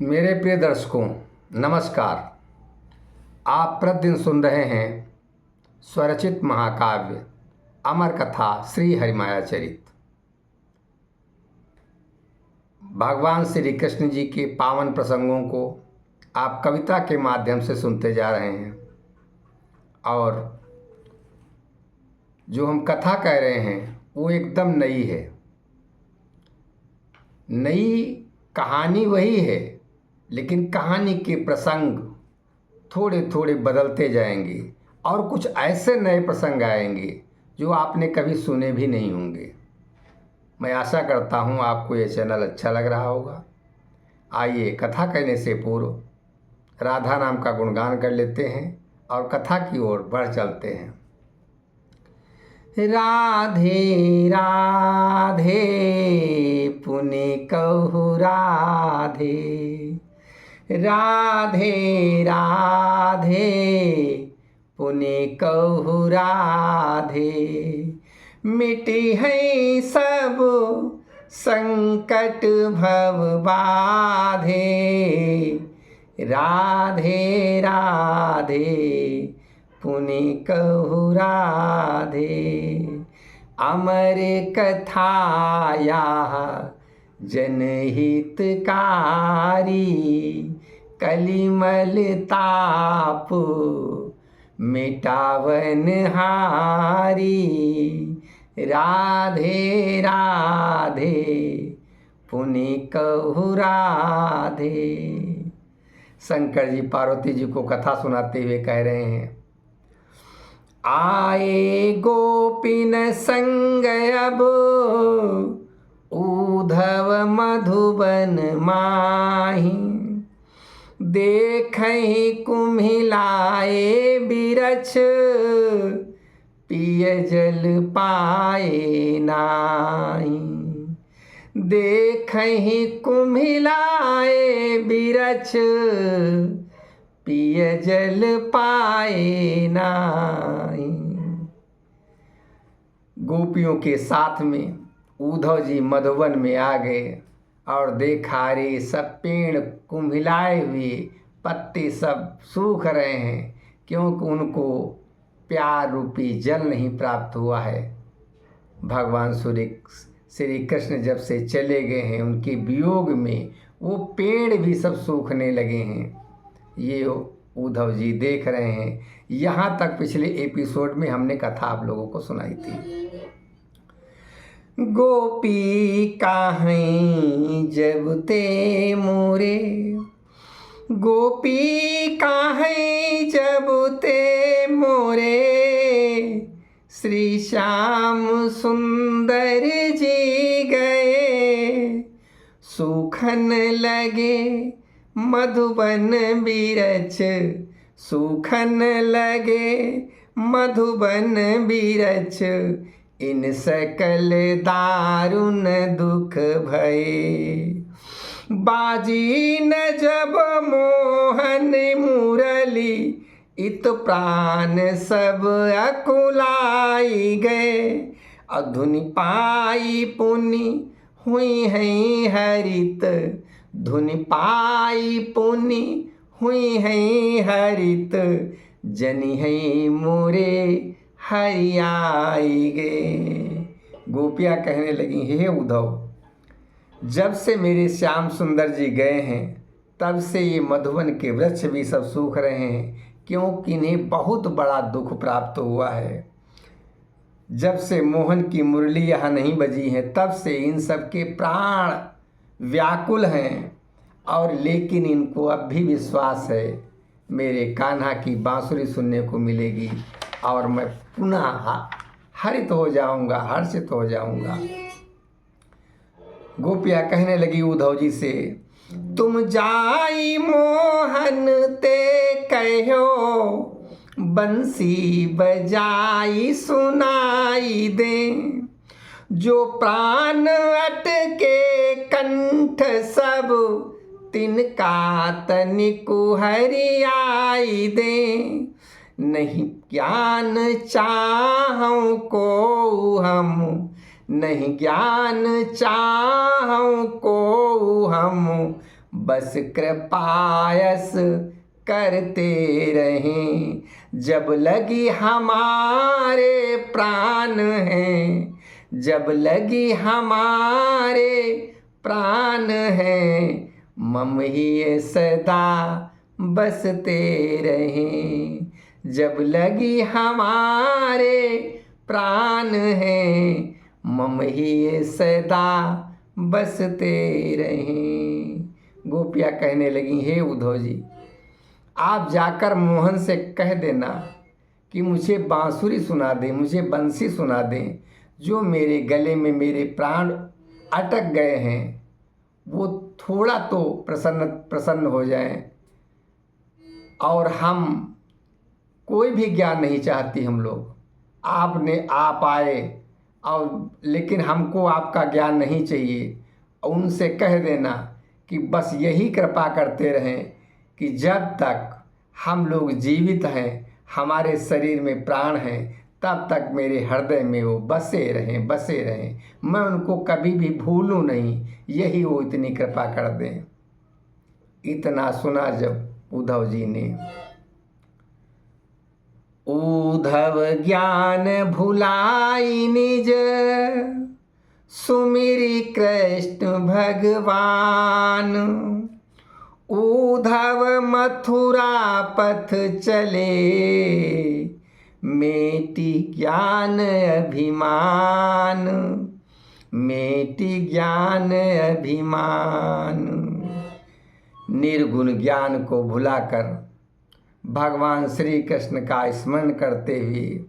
मेरे प्रिय दर्शकों, नमस्कार। आप प्रतिदिन सुन रहे हैं स्वरचित महाकाव्य अमर कथा श्री हरिमाया चरित। भगवान श्री कृष्ण जी के पावन प्रसंगों को आप कविता के माध्यम से सुनते जा रहे हैं और जो हम कथा कह रहे हैं वो एकदम नई है। नई कहानी वही है, लेकिन कहानी के प्रसंग थोड़े थोड़े बदलते जाएंगे और कुछ ऐसे नए प्रसंग आएंगे जो आपने कभी सुने भी नहीं होंगे। मैं आशा करता हूँ आपको ये चैनल अच्छा लग रहा होगा। आइए कथा कहने से पूर्व राधा नाम का गुणगान कर लेते हैं और कथा की ओर बढ़ चलते हैं। राधे राधे पुनि कहु राधे, राधे राधे पुनि कहु राधे। मिटी है सब संकट भव बाधे, राधे राधे पुनि कहु राधे। अमर कथाया जनहितकारी, कलिमल ताप मिटावन हारी। राधे राधे पुनि कहु राधे। शंकर जी पार्वती जी को कथा सुनाते हुए कह रहे हैं, आए गोपिन संग अब उद्धव मधुबन माही। देखहि कुम्हिलाए बिरछ, पिय जल पाए नाही। देखहि कुम्हिलाए बिरछ, पिय जल पाए नाही। गोपियों के साथ में उद्धव जी मधुबन में आ गए और देखा रे सब पेड़ कुम्हिलाए हुए, पत्ते सब सूख रहे हैं क्योंकि उनको प्यार रूपी जल नहीं प्राप्त हुआ है। भगवान श्री कृष्ण जब से चले गए हैं, उनके वियोग में वो पेड़ भी सब सूखने लगे हैं। ये उद्धव जी देख रहे हैं। यहाँ तक पिछले एपिसोड में हमने कथा आप लोगों को सुनाई थी। गोपी काहें जब ते मोरे, गोपी काहें जब ते मोरे। श्री श्याम सुंदर जी गए, सूखन लगे मधुबन बिरछ। सूखन लगे मधुबन बिरछ, इन सकल दारुण दुख भये। बाजी न जब मोहन मुरली, इत प्राण सब अकुलाई गए। अधुनि पाई पुनि हुई है हरित, धुनि पाई पुनि हुई है हरित। जनि है मोरे हरियाई गे। गोपियाँ कहने लगी, हे उद्धव, जब से मेरे श्याम सुंदर जी गए हैं तब से ये मधुबन के वृक्ष भी सब सूख रहे हैं, क्योंकि इन्हें बहुत बड़ा दुख प्राप्त हुआ है। जब से मोहन की मुरली यहाँ नहीं बजी है तब से इन सब के प्राण व्याकुल हैं, और लेकिन इनको अब भी विश्वास है मेरे कान्हा की बांसुरी सुनने को मिलेगी और मैं पुनः हरित हो जाऊंगा, हर्षित हो जाऊंगा। गोपियाँ कहने लगी उद्धव जी से, तुम जाई मोहन ते कहो, बंसी बजाई सुनाई दे। जो प्राण अटके कंठ सब, तिनका तनिकु हरियाई दे। नहीं ज्ञान चाहूं को हम, नहीं ज्ञान चाहूं को हम, बस कृपायस करते रहें। जब लगी हमारे प्राण हैं, जब लगी हमारे प्राण हैं, मम ही सदा बसते रहें। जब लगी हमारे प्राण हैं, मम ही सदा बसते रहें। गोपियाँ कहने लगी, हे उद्धव जी, आप जाकर मोहन से कह देना कि मुझे बांसुरी सुना दें, मुझे बंसी सुना दें। जो मेरे गले में मेरे प्राण अटक गए हैं वो थोड़ा तो प्रसन्न हो जाएं। और हम कोई भी ज्ञान नहीं चाहती हम लोग, आप आए और लेकिन हमको आपका ज्ञान नहीं चाहिए। उनसे कह देना कि बस यही कृपा करते रहें कि जब तक हम लोग जीवित हैं, हमारे शरीर में प्राण हैं, तब तक मेरे हृदय में वो बसे रहें। मैं उनको कभी भी भूलूं नहीं, यही वो इतनी कृपा कर दें। इतना सुना जब उद्धव जी ने, उद्धव ज्ञान भुलाई निज, सुमिरी कृष्ण भगवान। उद्धव मथुरा पथ चले, मेटी ज्ञान अभिमान, मेटी ज्ञान अभिमान। निर्गुण ज्ञान को भुलाकर भगवान श्री कृष्ण का स्मरण करते हुए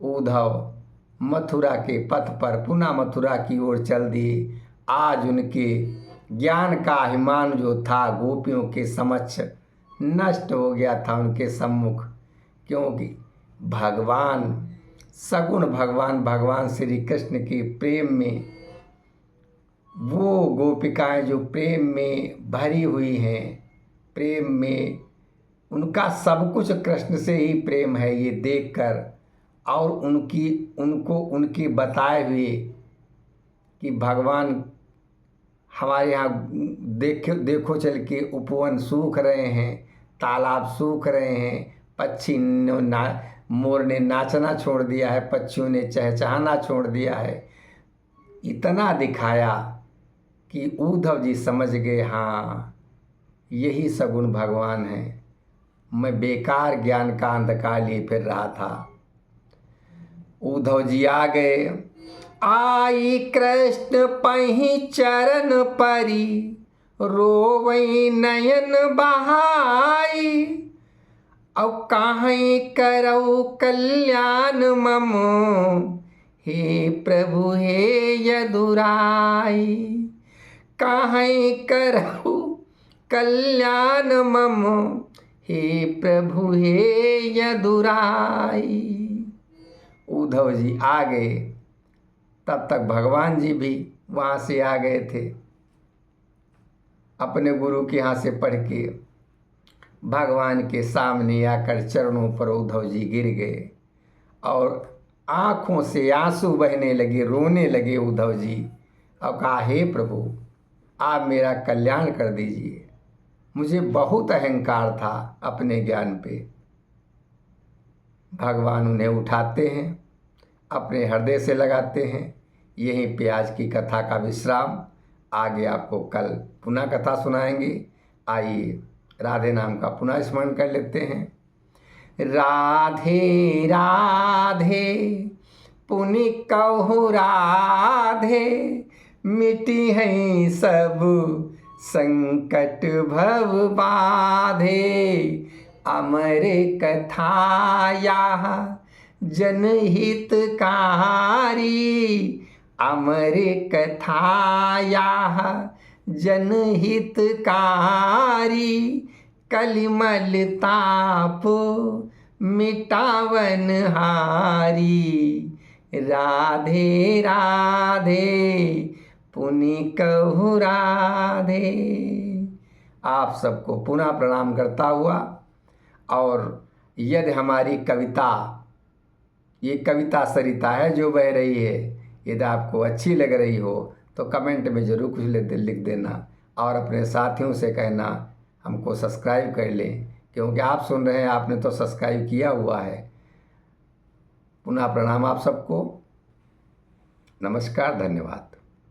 उद्धव मथुरा के पथ पर पुनः मथुरा की ओर चल दिए। आज उनके ज्ञान का अभिमान जो था गोपियों के समक्ष नष्ट हो गया था उनके सम्मुख, क्योंकि भगवान सगुण भगवान श्री कृष्ण के प्रेम में, वो गोपिकाएं जो प्रेम में भरी हुई हैं, प्रेम में उनका सब कुछ कृष्ण से ही प्रेम है, ये देखकर और उनको उनके बताए हुए कि भगवान हमारे यहाँ देखो चल के उपवन सूख रहे हैं, तालाब सूख रहे हैं, पक्षी मोर ने नाचना छोड़ दिया है, पक्षियों ने चहचहाना छोड़ दिया है। इतना दिखाया कि उद्धव जी समझ गए, हाँ यही सगुण भगवान है। मैं बेकार ज्ञान का अंधकार लिए फिर रहा था। उद्धव जी आ गए। आई कृष्ण पही चरण परी, रोवई नयन बहाई। अब काहीं करऊ कल्याण मम, हे प्रभु हे यदुराई। काहीं करऊ कल्याण मम, हे प्रभु हे यदुराई। उद्धव जी आ गए, तब तक भगवान जी भी वहाँ से आ गए थे। अपने गुरु के यहाँ से पढ़ के भगवान के सामने आकर चरणों पर उद्धव जी गिर गए और आँखों से आंसू बहने लगे, रोने लगे उद्धव जी। अब कहा, हे प्रभु आप मेरा कल्याण कर दीजिए, मुझे बहुत अहंकार था अपने ज्ञान पे। भगवान उन्हें उठाते हैं, अपने हृदय से लगाते हैं। यहीं पे आज की कथा का विश्राम, आगे आपको कल पुनः कथा सुनाएंगे। आइए राधे नाम का पुनः स्मरण कर लेते हैं। राधे राधे पुनि कहु राधे, मिटी हैं सब संकट भव बाधे। अमर कथा यह जनहितकारी, अमर कथा यह जनहितकारी। कलिमल ताप मिटावन हारी, राधे राधे पुनि कहु राधे। आप सबको पुनः प्रणाम करता हुआ, और यदि हमारी कविता, ये कविता सरिता है जो बह रही है, यदि आपको अच्छी लग रही हो तो कमेंट में ज़रूर कुछ लिख देना। और अपने साथियों से कहना हमको सब्सक्राइब कर लें, क्योंकि आप सुन रहे हैं, आपने तो सब्सक्राइब किया हुआ है। पुनः प्रणाम आप सबको। नमस्कार, धन्यवाद।